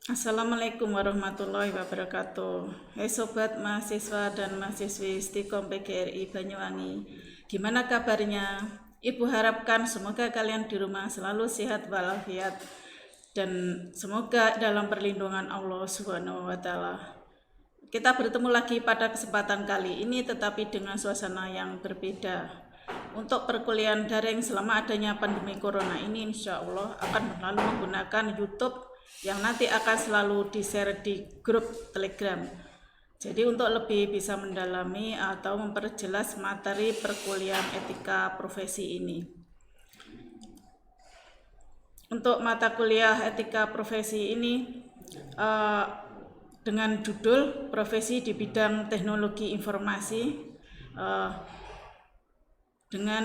Assalamualaikum warahmatullahi wabarakatuh. Hai sobat mahasiswa dan mahasiswi Stikom PGRI Banyuwangi. Gimana kabarnya? Ibu harapkan semoga kalian di rumah selalu sehat walafiat dan semoga dalam perlindungan Allah Subhanahu wa taala. Kita bertemu lagi pada kesempatan kali ini tetapi dengan suasana yang berbeda. Untuk perkuliahan daring selama adanya pandemi corona ini insya Allah akan selalu menggunakan YouTube yang nanti akan selalu di-share di grup Telegram. Jadi untuk lebih bisa mendalami atau memperjelas materi perkuliahan etika profesi ini. Untuk mata kuliah etika profesi ini dengan judul Profesi di Bidang Teknologi Informasi dengan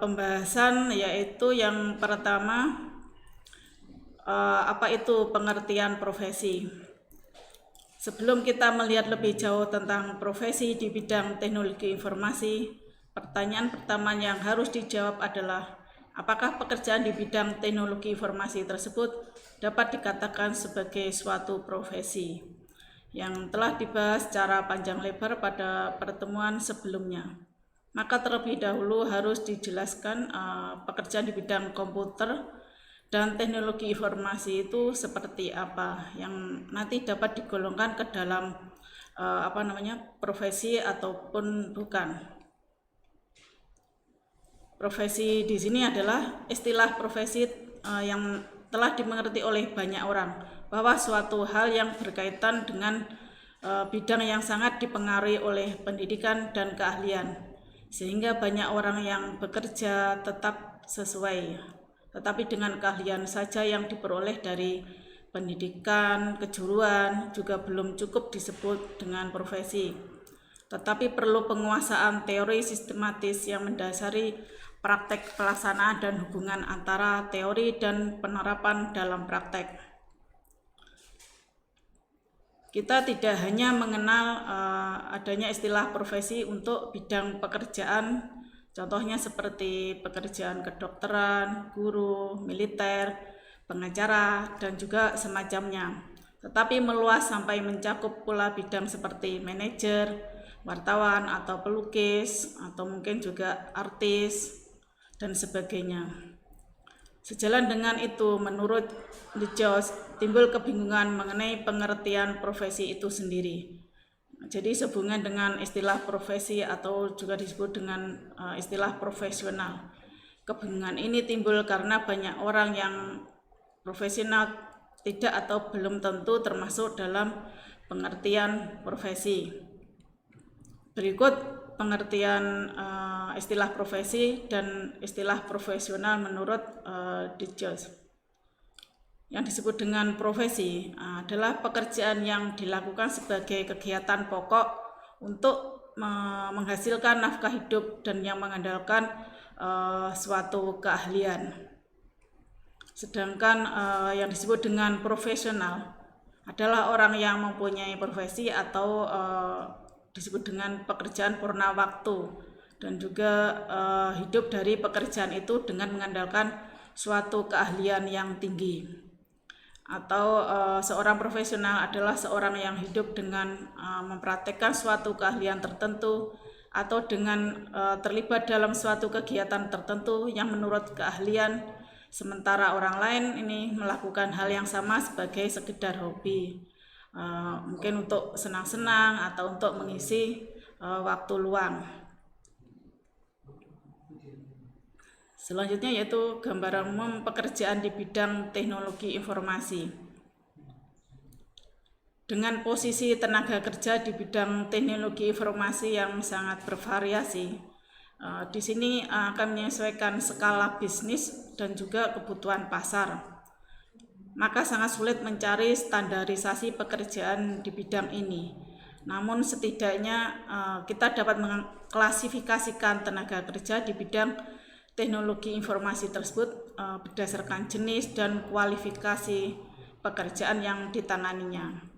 pembahasan yaitu yang pertama, apa itu pengertian profesi. Sebelum kita melihat lebih jauh tentang profesi di bidang teknologi informasi, pertanyaan pertama yang harus dijawab adalah apakah pekerjaan di bidang teknologi informasi tersebut dapat dikatakan sebagai suatu profesi, yang telah dibahas secara panjang lebar pada pertemuan sebelumnya. Maka terlebih dahulu harus dijelaskan pekerjaan di bidang komputer dan teknologi informasi itu seperti apa yang nanti dapat digolongkan ke dalam profesi ataupun bukan. Profesi di sini adalah istilah profesi yang telah dimengerti oleh banyak orang bahwa suatu hal yang berkaitan dengan bidang yang sangat dipengaruhi oleh pendidikan dan keahlian, sehingga banyak orang yang bekerja tetap sesuai, tetapi dengan keahlian saja yang diperoleh dari pendidikan, kejuruan juga belum cukup disebut dengan profesi, tetapi perlu penguasaan teori sistematis yang mendasari praktek pelaksanaan dan hubungan antara teori dan penerapan dalam praktek. Kita tidak hanya mengenal adanya istilah profesi untuk bidang pekerjaan, contohnya seperti pekerjaan kedokteran, guru, militer, pengacara, dan juga semacamnya. Tetapi meluas sampai mencakup pula bidang seperti manajer, wartawan atau pelukis, atau mungkin juga artis, dan sebagainya. Sejalan dengan itu, menurut The Jones, timbul kebingungan mengenai pengertian profesi itu sendiri. Jadi sehubungan dengan istilah profesi atau juga disebut dengan istilah profesional. Kebingungan ini timbul karena banyak orang yang profesional tidak atau belum tentu termasuk dalam pengertian profesi. Berikut pengertian istilah profesi dan istilah profesional menurut The Jones. Yang disebut dengan profesi adalah pekerjaan yang dilakukan sebagai kegiatan pokok untuk menghasilkan nafkah hidup dan yang mengandalkan suatu keahlian. Sedangkan yang disebut dengan profesional adalah orang yang mempunyai profesi atau disebut dengan pekerjaan purna waktu dan juga hidup dari pekerjaan itu dengan mengandalkan suatu keahlian yang tinggi. Atau seorang profesional adalah seorang yang hidup dengan mempraktekkan suatu keahlian tertentu atau dengan terlibat dalam suatu kegiatan tertentu yang menurut keahlian, sementara orang lain ini melakukan hal yang sama sebagai sekedar hobi, mungkin untuk senang-senang atau untuk mengisi waktu luang. Selanjutnya yaitu gambaran umum pekerjaan di bidang teknologi informasi. Dengan posisi tenaga kerja di bidang teknologi informasi yang sangat bervariasi, di sini akan menyesuaikan skala bisnis dan juga kebutuhan pasar. Maka sangat sulit mencari standarisasi pekerjaan di bidang ini. Namun setidaknya kita dapat mengklasifikasikan tenaga kerja di bidang teknologi informasi tersebut berdasarkan jenis dan kualifikasi pekerjaan yang ditanganinya.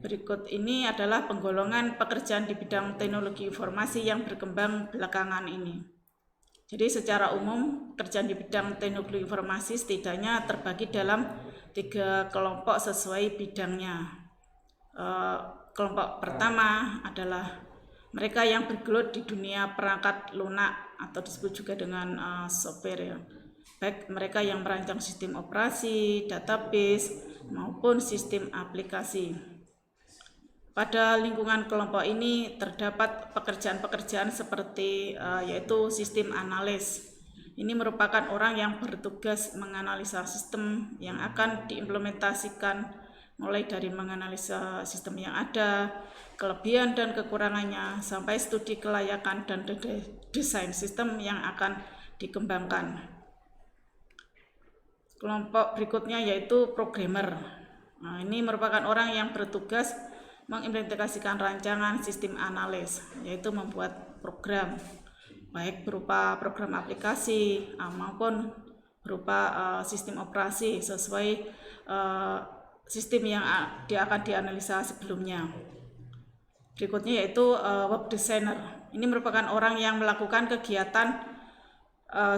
Berikut ini adalah penggolongan pekerjaan di bidang teknologi informasi yang berkembang belakangan ini. Jadi secara umum pekerjaan di bidang teknologi informasi setidaknya terbagi dalam 3 kelompok sesuai bidangnya. Kelompok pertama adalah mereka yang bergelut di dunia perangkat lunak atau disebut juga dengan software ya. Baik mereka yang merancang sistem operasi, database maupun sistem aplikasi. Pada lingkungan kelompok ini terdapat pekerjaan-pekerjaan seperti yaitu sistem analis. Ini merupakan orang yang bertugas menganalisa sistem yang akan diimplementasikan, mulai dari menganalisa sistem yang ada, kelebihan dan kekurangannya, sampai studi kelayakan dan desain sistem yang akan dikembangkan. Kelompok berikutnya yaitu programmer. Nah, ini merupakan orang yang bertugas mengimplementasikan rancangan sistem analis, yaitu membuat program, baik berupa program aplikasi maupun berupa sistem operasi sesuai sistem yang dia akan dianalisa sebelumnya. Berikutnya yaitu web designer. Ini merupakan orang yang melakukan kegiatan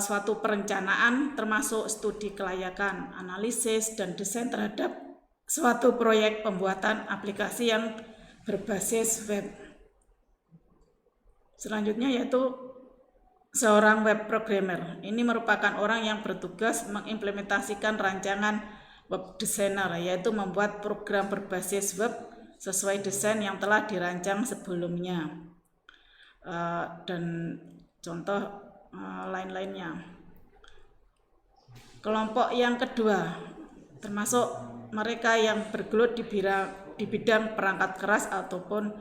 suatu perencanaan termasuk studi kelayakan, analisis, dan desain terhadap suatu proyek pembuatan aplikasi yang berbasis web. Selanjutnya yaitu seorang web programmer. Ini merupakan orang yang bertugas mengimplementasikan rancangan web designer, yaitu membuat program berbasis web sesuai desain yang telah dirancang sebelumnya. Dan contoh lain-lainnya. Kelompok yang kedua termasuk mereka yang bergelut di bidang perangkat keras ataupun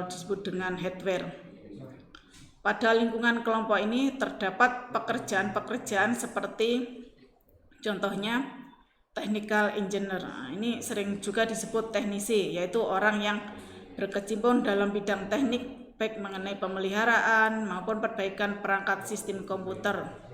disebut dengan hardware. Pada lingkungan kelompok ini terdapat pekerjaan-pekerjaan seperti contohnya technical engineer. Nah, ini sering juga disebut teknisi, yaitu orang yang berkecimpung dalam bidang teknik baik mengenai pemeliharaan maupun perbaikan perangkat sistem komputer.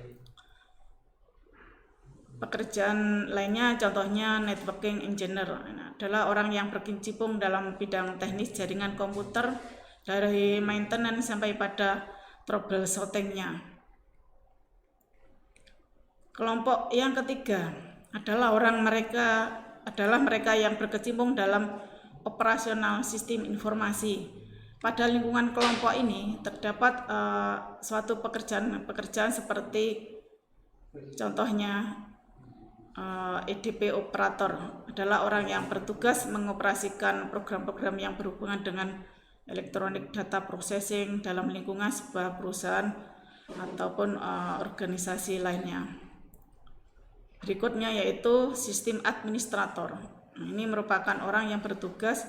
Pekerjaan lainnya contohnya networking engineer, adalah orang yang berkecimpung dalam bidang teknis jaringan komputer dari maintenance sampai pada troubleshooting-nya. Kelompok yang ketiga adalah mereka yang berkecimpung dalam operasional sistem informasi. Pada lingkungan kelompok ini terdapat suatu pekerjaan seperti contohnya EDP operator, adalah orang yang bertugas mengoperasikan program-program yang berhubungan dengan electronic data processing dalam lingkungan sebuah perusahaan ataupun organisasi lainnya. Berikutnya yaitu sistem administrator. Ini merupakan orang yang bertugas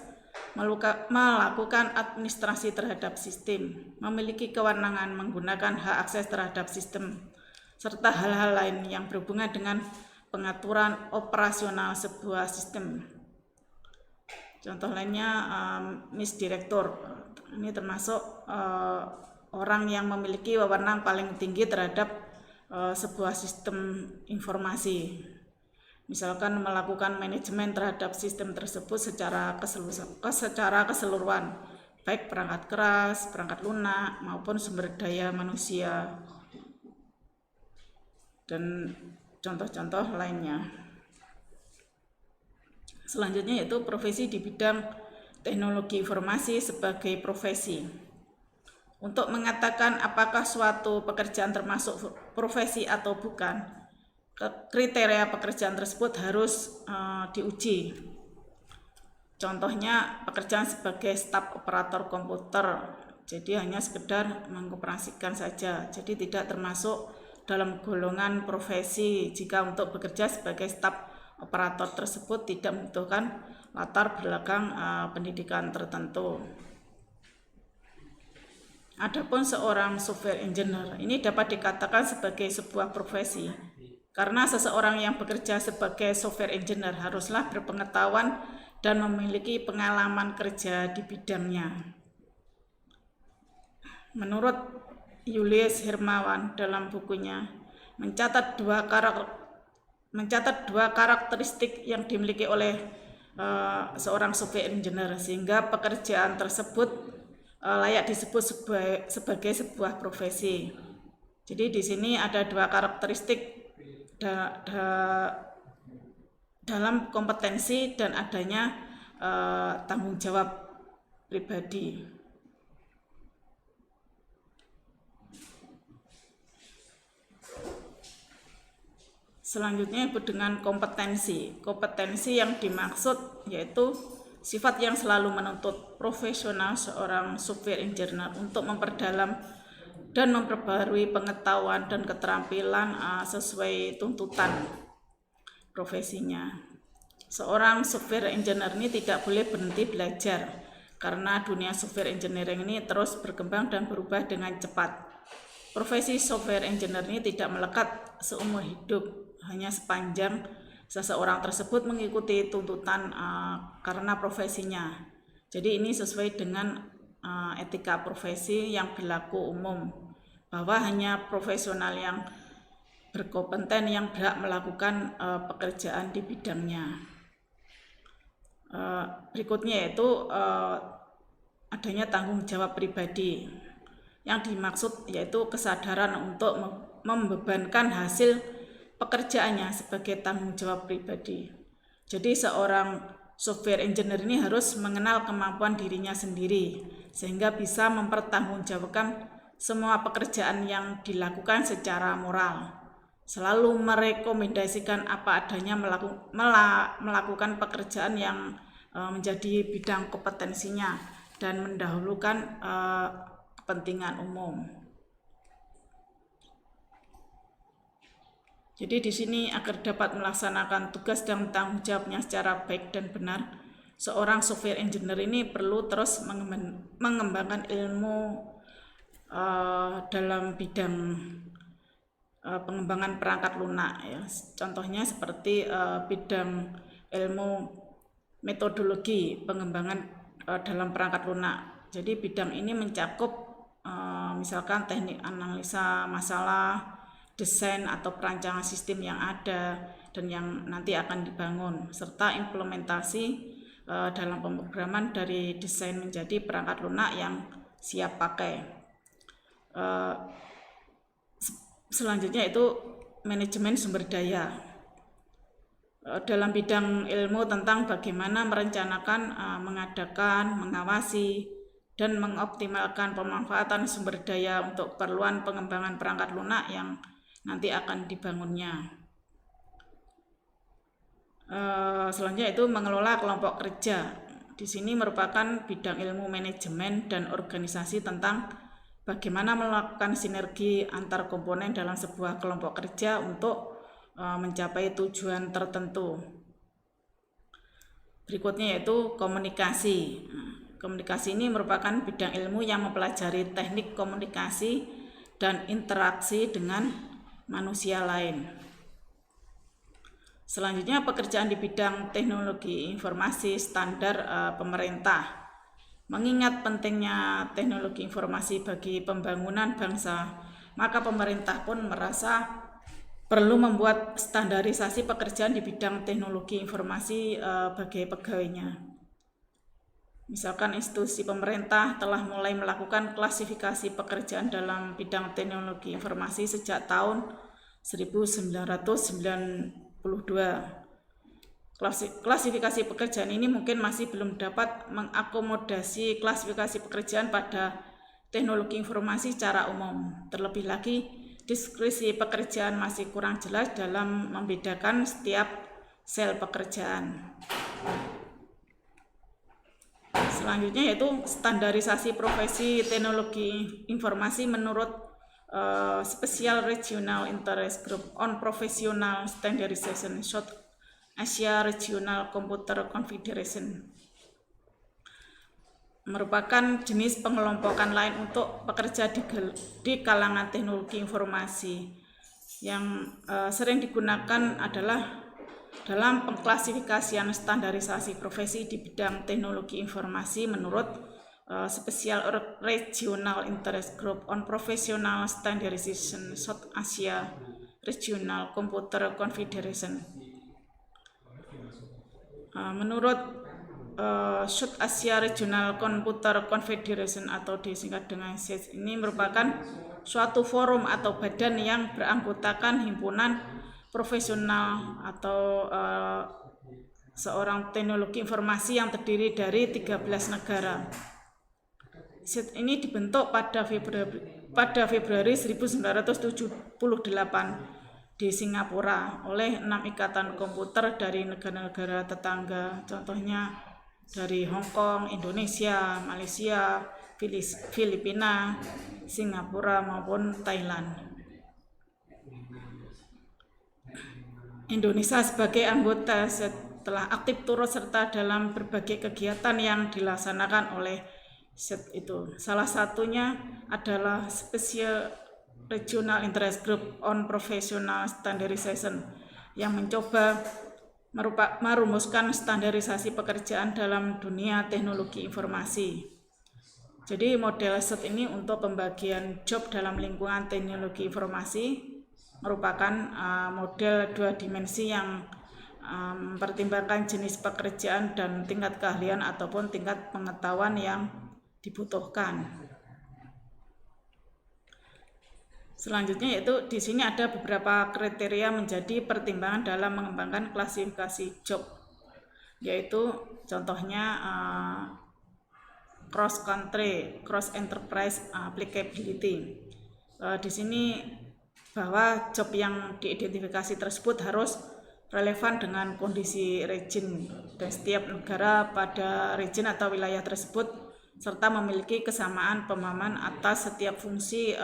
melakukan administrasi terhadap sistem, memiliki kewenangan menggunakan hak akses terhadap sistem, serta hal-hal lain yang berhubungan dengan pengaturan operasional sebuah sistem. Contoh lainnya misdirektor. Ini termasuk orang yang memiliki wewenang paling tinggi terhadap sebuah sistem informasi. Misalkan melakukan manajemen terhadap sistem tersebut secara keseluruhan, baik perangkat keras, perangkat lunak maupun sumber daya manusia. Dan contoh-contoh lainnya. Selanjutnya yaitu profesi di bidang teknologi informasi sebagai profesi. Untuk mengatakan apakah suatu pekerjaan termasuk profesi atau bukan, kriteria pekerjaan tersebut harus diuji. Contohnya pekerjaan sebagai staf operator komputer, jadi hanya sekedar mengoperasikan saja, jadi tidak termasuk dalam golongan profesi jika untuk bekerja sebagai staf operator tersebut tidak membutuhkan latar belakang pendidikan tertentu. Adapun seorang software engineer ini dapat dikatakan sebagai sebuah profesi karena seseorang yang bekerja sebagai software engineer haruslah berpengetahuan dan memiliki pengalaman kerja di bidangnya. Menurut Julius Hermawan dalam bukunya mencatat dua karakteristik yang dimiliki oleh seorang software engineer sehingga pekerjaan tersebut layak disebut sebagai sebuah profesi. Jadi di sini ada dua karakteristik dalam kompetensi dan adanya tanggung jawab pribadi. Selanjutnya dengan kompetensi. Kompetensi yang dimaksud yaitu sifat yang selalu menuntut profesional seorang software engineer untuk memperdalam dan memperbarui pengetahuan dan keterampilan sesuai tuntutan profesinya. Seorang software engineer ini tidak boleh berhenti belajar karena dunia software engineering ini terus berkembang dan berubah dengan cepat. Profesi software engineer ini tidak melekat seumur hidup, hanya sepanjang seseorang tersebut mengikuti tuntutan karena profesinya. Jadi ini sesuai dengan etika profesi yang berlaku umum, bahwa hanya profesional yang berkompeten yang berhak melakukan pekerjaan di bidangnya. Berikutnya yaitu adanya tanggung jawab pribadi. Yang dimaksud yaitu kesadaran untuk membebankan hasil pekerjaannya sebagai tanggung jawab pribadi. Jadi seorang software engineer ini harus mengenal kemampuan dirinya sendiri sehingga bisa mempertanggungjawabkan semua pekerjaan yang dilakukan secara moral. Selalu merekomendasikan apa adanya melakukan pekerjaan yang menjadi bidang kompetensinya dan mendahulukan kepentingan umum. Jadi di sini agar dapat melaksanakan tugas dan tanggung jawabnya secara baik dan benar, seorang software engineer ini perlu terus mengembangkan ilmu dalam bidang pengembangan perangkat lunak. Ya. Contohnya seperti bidang ilmu metodologi pengembangan dalam perangkat lunak. Jadi bidang ini mencakup misalkan teknik analisa masalah, desain atau perancangan sistem yang ada dan yang nanti akan dibangun, serta implementasi dalam pemrograman dari desain menjadi perangkat lunak yang siap pakai. Selanjutnya itu manajemen sumber daya. Dalam bidang ilmu tentang bagaimana merencanakan, mengadakan, mengawasi, dan mengoptimalkan pemanfaatan sumber daya untuk keperluan pengembangan perangkat lunak yang nanti akan dibangunnya. Selanjutnya itu mengelola kelompok kerja. Di sini merupakan bidang ilmu manajemen dan organisasi tentang bagaimana melakukan sinergi antar komponen dalam sebuah kelompok kerja untuk mencapai tujuan tertentu. Berikutnya yaitu komunikasi. Komunikasi ini merupakan bidang ilmu yang mempelajari teknik komunikasi dan interaksi dengan manusia lain. Selanjutnya pekerjaan di bidang teknologi informasi standar pemerintah. Mengingat pentingnya teknologi informasi bagi pembangunan bangsa, maka pemerintah pun merasa perlu membuat standarisasi pekerjaan di bidang teknologi informasi bagi pegawainya. Misalkan institusi pemerintah telah mulai melakukan klasifikasi pekerjaan dalam bidang teknologi informasi sejak tahun 1992. Klasifikasi pekerjaan ini mungkin masih belum dapat mengakomodasi klasifikasi pekerjaan pada teknologi informasi secara umum. Terlebih lagi, deskripsi pekerjaan masih kurang jelas dalam membedakan setiap sel pekerjaan. Selanjutnya yaitu standarisasi profesi teknologi informasi menurut Special Regional Interest Group on Professional Standardization South Asia Regional Computer Confederation. Merupakan jenis pengelompokan lain untuk pekerja di kalangan teknologi informasi. Yang sering digunakan adalah dalam pengklasifikasian standarisasi profesi di bidang teknologi informasi menurut Special Regional Interest Group on Professional Standardization South Asia Regional Computer Confederation. Menurut South Asia Regional Computer Confederation atau disingkat dengan SACE ini merupakan suatu forum atau badan yang beranggotakan himpunan profesional atau seorang teknologi informasi yang terdiri dari 13 negara. SACE ini dibentuk pada Februari 1978 di Singapura oleh 6 ikatan komputer dari negara-negara tetangga, contohnya dari Hong Kong, Indonesia, Malaysia, Filipina, Singapura maupun Thailand. Indonesia sebagai anggota telah aktif turut serta dalam berbagai kegiatan yang dilaksanakan oleh SACE itu. Salah satunya adalah Special Regional Interest Group on Professional Standardization yang mencoba merumuskan standarisasi pekerjaan dalam dunia teknologi informasi. Jadi model SACE ini untuk pembagian job dalam lingkungan teknologi informasi merupakan model 2 dimensi yang mempertimbangkan jenis pekerjaan dan tingkat keahlian ataupun tingkat pengetahuan yang dibutuhkan. Selanjutnya yaitu di sini ada beberapa kriteria menjadi pertimbangan dalam mengembangkan klasifikasi job, yaitu contohnya cross country, cross enterprise applicability. Di sini bahwa job yang diidentifikasi tersebut harus relevan dengan kondisi region dan setiap negara pada region atau wilayah tersebut serta memiliki kesamaan pemahaman atas setiap fungsi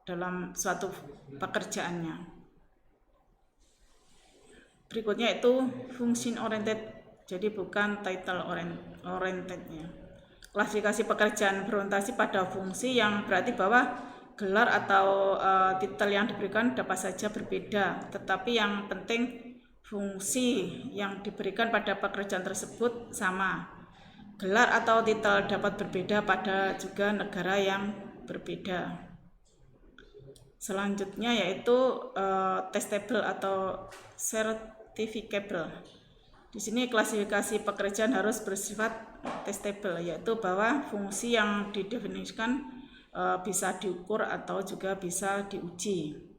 dalam suatu pekerjaannya. Berikutnya itu function oriented, jadi bukan title orientednya. Klasifikasi pekerjaan berorientasi pada fungsi yang berarti bahwa gelar atau titel yang diberikan dapat saja berbeda, tetapi yang penting fungsi yang diberikan pada pekerjaan tersebut sama. Gelar atau titel dapat berbeda pada juga negara yang berbeda. Selanjutnya yaitu testable atau certificable. Di sini klasifikasi pekerjaan harus bersifat testable, yaitu bahwa fungsi yang didefinisikan bisa diukur atau juga bisa diuji.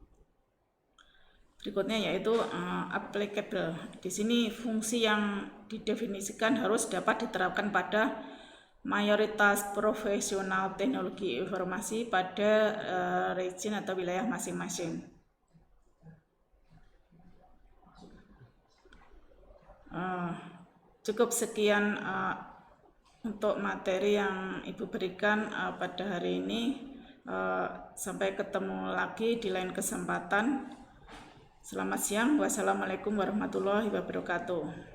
Berikutnya yaitu applicable. Di sini fungsi yang didefinisikan harus dapat diterapkan pada mayoritas profesional teknologi informasi pada region atau wilayah masing-masing. Cukup sekian untuk materi yang Ibu berikan pada hari ini. Sampai ketemu lagi di lain kesempatan. Selamat siang. Wassalamualaikum warahmatullahi wabarakatuh.